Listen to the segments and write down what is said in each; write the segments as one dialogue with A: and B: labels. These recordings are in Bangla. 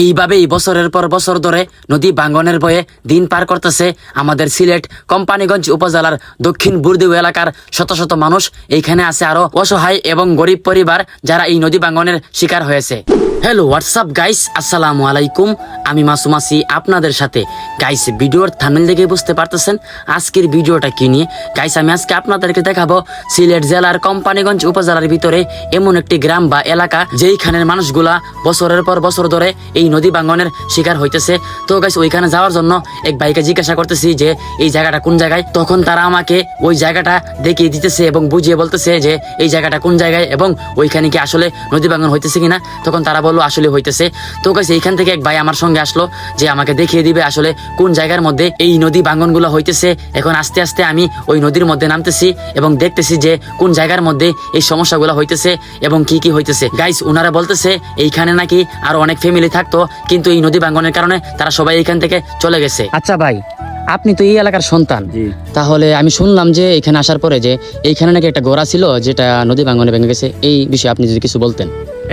A: এইভাবেই বছরের পর বছর ধরে নদী ভাঙ্গনের ভয়ে দিন পার করতেছে আমাদের সিলেট কোম্পানিগঞ্জ উপজেলার দক্ষিণ বুর্দিউ এলাকার শত শত মানুষ। এইখানে আছে আরো অসহায় এবং গরিব পরিবার যারা এই নদী ভাঙ্গনের শিকার হয়েছে। হ্যালো হোয়াটসঅ্যাপ গাইস, আসসালামু আলাইকুম। আমি মাসুম আছি আপনাদের সাথে। গাইস, ভিডিওর থাম্বনেল দেখে বুঝতে পারতেছেন আজকের ভিডিওটা কি নিয়ে। গাইস, আমি আজকে আপনাদেরকে দেখাবো সিলেট জেলার কোম্পানিগঞ্জ উপজেলার ভিতরে এমন একটি গ্রাম বা এলাকা যেইখানের মানুষগুলা বছরের পর বছর ধরে এই নদী ভাঙ্গনের শিকার হইতেছে। তো গাইস, ওইখানে যাওয়ার জন্য এক ভাইকে জিজ্ঞাসা করতেছি যে এই জায়গাটা কোন জায়গায়। তখন তারা আমাকে ওই জায়গাটা দেখিয়ে দিতেছে এবং বুঝিয়ে বলতেছে যে এই জায়গাটা কোন জায়গায় এবং ওইখানে কি আসলে নদী ভাঙ্গন হইতেছে কিনা। তখন তারা বললো আসলে হইতেছে। তো গাইস, এইখান থেকে এক ভাই আমার সঙ্গে আসলো যে আমাকে দেখিয়ে দিবে আসলে কোন জায়গার মধ্যে এই নদী ভাঙ্গন গুলো হইতেছে। এখন আস্তে আস্তে আমি ওই নদীর মধ্যে নামতেছি এবং দেখতেছি যে কোন জায়গার মধ্যে এই সমস্যাগুলো হইতেছে এবং কি কি হইতেছে। গাইস, ওনারা বলতেছে এইখানে নাকি আরো অনেক ফ্যামিলি থাকতো, কিন্তু এই নদী ভাঙ্গনের কারণে তারা সবাই এইখান থেকে চলে গেছে। আচ্ছা ভাই, আপনি তো এই এলাকার সন্তান, তাহলে আমি শুনলাম যে এখানে আসার পরে যে এইখানে নাকি একটা গোড়া ছিল যেটা নদী ভাঙ্গনে ভেঙে গেছে। এই বিষয়ে আপনি যদি কিছু বলতেন।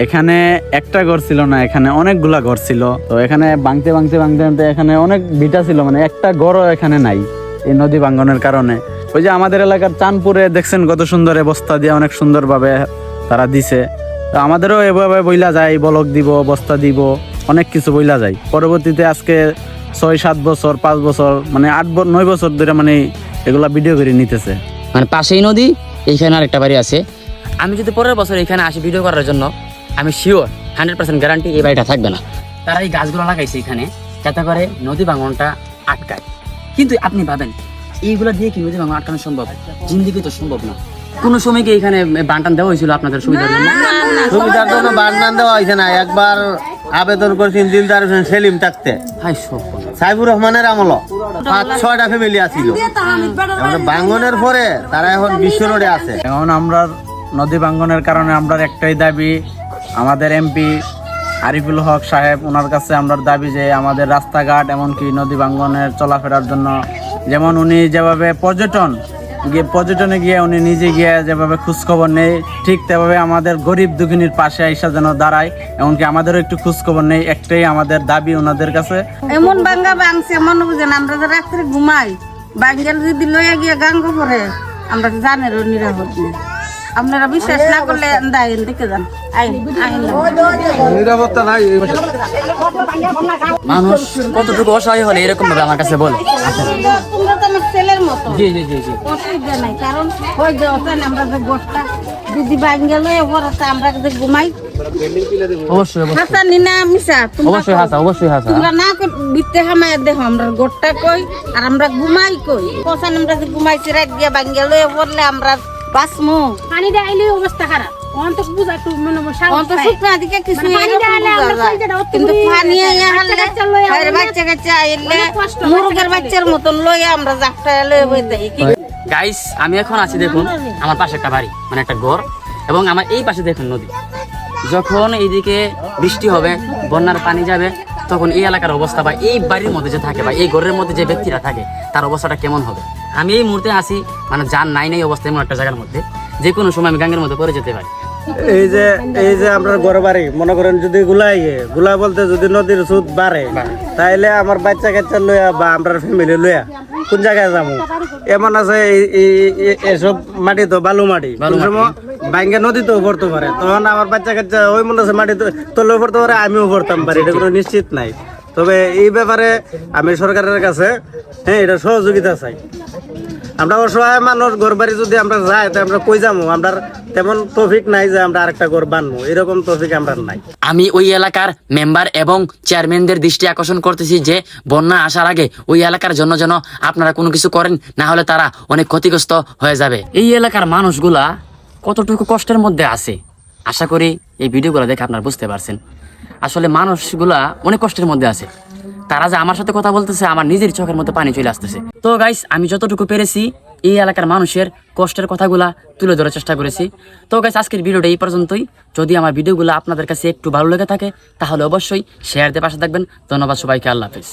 B: এখানে একটা ঘর ছিল না, এখানে অনেকগুলা ঘর ছিল। তো এখানে ভাঙতে ভাঙতে ভাঙতে ভাঙতে এখানে অনেক ভিটা ছিল, মানে একটা ঘরও এখানে নাই এই নদী ভাঙ্গনের কারণে। ওই যে আমাদের এলাকার চাঁদপুরে দেখছেন কত সুন্দর বস্তা দিয়ে অনেক সুন্দর ভাবে তারা দিছে। তো আমাদেরও এভাবে বইলা যায়, বলক দিব, বস্তা দিব, অনেক কিছু বইলা যায়। পরবর্তীতে আজকে 6-7 বছর 5 বছর মানে 8-9 বছর ধরে মানে এগুলা ভিডিও করে নিতেছে।
A: মানে পাশেই নদী, এইখানে আরেকটা বাড়ি আছে। আমি যদি পরের বছর এখানে আসি ভিডিও করার জন্য, আমি শিওর 100% গ্যারান্টি এই বাড়িটা থাকবে না। তারা এই গাছগুলো লাগাইছে এখানে যাতে করে নদী ভাঙনটা আটকায়। কিন্তু আপনি ভাবেন এইগুলো দিয়ে কি নদী ভাঙন আটকানো সম্ভব? জিন্দিগি তো সম্ভব না। কোন সময় কি এখানে বানটান দেওয়া হয়েছিল আপনাদের সুবিধার জন্য?
C: সুবিধার জন্য বানটান দেওয়া হয়েছে না। একবার আবেদন করেছেন দিলদার হোসেন সেলিম থাকতে, সাইফুর রহমানের আমল 5-6টা ফ্যামিলি আছিল। ভাঙ্গনের পরে তারা এখন বিশ্ব রোডে আছে।
B: এখন আমরা নদী ভাঙ্গনের কারণে আমরা একটাই দাবি, আমাদের এমপি আরিফুল হক সাহেব, ওনার কাছে আমরা দাবি যে আমাদের রাস্তাঘাট এমনকি নদী ভাঙ্গনের চলাফেরার জন্য, যেমন উনি যেভাবে পর্যটনে গিয়ে উনি নিজে গিয়ে যেভাবে খোঁজখবর নেই, ঠিক তেভাবে আমাদের গরিব দুঃখিনীর পাশে আইসা যেন দাঁড়ায়, এমনকি আমাদেরও একটু খোঁজখবর নেই। একটাই আমাদের দাবি ওনাদের কাছে।
D: এমন বাঙ্গা বাংছে মনে বুঝেন, আমরা যে রাত্রে ঘুমাই, বাঙ্গাল যদি লইয়া গিয়ে গাঙ্গ পরে আমরা জানেরও নিরাপদ নেই। আপনারা বিশ্বাস না করলে দেখে যান,
C: নিরাপত্তা নাই।
A: মানুষ কতটুকু অসহায় হলে এরকম ভাবে আমার কাছে বলে।
D: তোমরা তো আমার ছেলের মতো,
A: জি জি জি জি,
D: অসুবিধা নাই। কারণ ওই যে আমরা যে গোটটা যদি বাঙ্গাল আমরা যে ঘুমাই,
A: অবশ্যই
D: হাসা নিনা মিশা
A: অবশ্যই হাসা, অবশ্যই হাসা।
D: তোমরা না বিতে হামায় দেখো আমরা গোটটা কই আর আমরা ঘুমাই কই। কোসান আমরা যে ঘুমাইছি রাত গিয়া বাঙ্গাল পড়লে আমরা বাসমু।
E: পানি দেয়লে অবস্থা খারাপ। অন্তত বুঝা একটু মনে
D: অন্তত সুতনা দিকে কিছু কিন্তু পানি বাচ্চা কাচ্চা আইলে মুরগের বাচ্চার মতন লইয়া আমরা জাপটা লয়ে বই দেই।
A: গাইস, আমি এখন আছি, দেখুন আমার পাশে একটা বাড়ি, মানে একটা ঘর, এবং আমার এই পাশে দেখুন নদী। যখন এইদিকে বৃষ্টি হবে, বন্যার পানি যাবে, তখন এই এলাকার অবস্থা বা এই বাড়ির মধ্যে যে থাকে বা এই ঘরের মধ্যে যে ব্যক্তিরা থাকে তার অবস্থাটা কেমন হবে। আমি এই মুহূর্তে আছি মানে জান নাই অবস্থা এমন একটা জায়গার মধ্যে, যে কোনো সময় আমি গাঙ্গের মধ্যে পড়ে যেতে পারি।
C: এই যে আমরা ঘর বাড়ি মনে করেন যদি গুলা বলতে যদি নদীর সুদ বাড়ে, তাইলে আমার বাচ্চা কাচ্চা লইয়া বা আমরা ফ্যামিলি লইয়া কোন জায়গায় যাবো? এমন আছে এসব মাটি তো বালু মাটি, বাইঙ্গে নদীতেও পড়তে পারে, তখন আমার বাচ্চা কাচ্চা ওই মনে আছে মাটি তলেও পড়তে পারে, আমিও পড়তাম পারি, এটা কোনো নিশ্চিত নাই। তবে এই ব্যাপারে আমি সরকারের কাছে এটা সহযোগিতা চাই। আমরা অসহায় মানুষ, ঘর বাড়ি যদি আমরা যাই তো আমরা কই যাবো? আমরা তেমন তৌফিক নাই যে আমরা আরেকটা ঘর বানবো, এরকম তৌফিক আমরা নাই।
A: আমি ওই এলাকার মেম্বার এবং চেয়ারম্যানদের দৃষ্টি আকর্ষণ করতেছি যে বন্যা আসার আগে ওই এলাকার জন্য যেন আপনারা কোনো কিছু করেন, না হলে তারা অনেক ক্ষতিগ্রস্ত হয়ে যাবে। এই এলাকার মানুষগুলা কতটুকু কষ্টের মধ্যে আছে, আশা করি এই ভিডিওগুলো দেখে আপনারা বুঝতে পারছেন। আসলে মানুষগুলা অনেক কষ্টের মধ্যে আছে। তারা যে আমার সাথে কথা বলতেছে, আমার নিজের চোখের মধ্যে পানি চলে আসতেছে। তো গাইস, আমি যতটুকু পেরেছি এই এলাকার মানুষের কষ্টের কথাগুলা তুলে ধরার চেষ্টা করেছি। তো গাইস, আজকের ভিডিওটা এই পর্যন্তই। যদি আমার ভিডিওগুলো আপনাদের কাছে একটু ভালো লেগে থাকে তাহলে অবশ্যই শেয়ার দিয়ে পাশে থাকবেন। ধন্যবাদ সবাইকে, আল্লাহ হাফেজ।